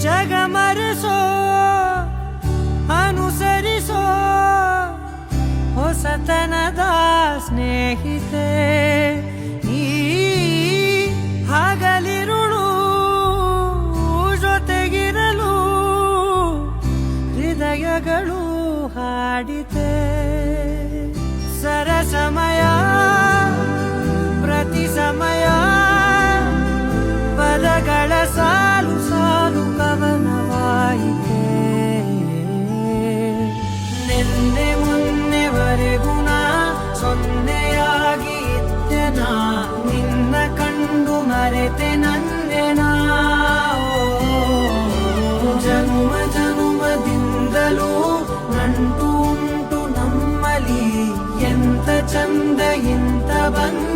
ಜಗಮರೆಸೋ ಅನುಸರಿಸೋ ಹೊಸತನದ ಸ್ನೇಹಿತೆ ಈ ಹಗಲಿರುಳು ಜೊತೆಗಿರಲು ಹೃದಯಗಳು ಹಾಡಿತೆ ಸರಸಮಯ ಪ್ರತಿ ಸಮಯ ಪದಗಳ ಸಾಲು ಸಾಲು ಕವನವಾಯಿತೆ ನಿನ್ನೆ ಮೊನ್ನೆವರೆಗೂ ನಾ ಸೊನ್ನೆಯಾಗಿ ಇದ್ದೆನ ನಿನ್ನ ಕಂಡು ಮರೆತೆ ನನ್ನೆನಾ ಜನುಮ ಜನುಮದಿಂದಲೂ ನಂಟು ಉಂಟು ನಮ್ಮಲಿ ಎಂತ ಚಂದ ಇಂತ ಬಂದ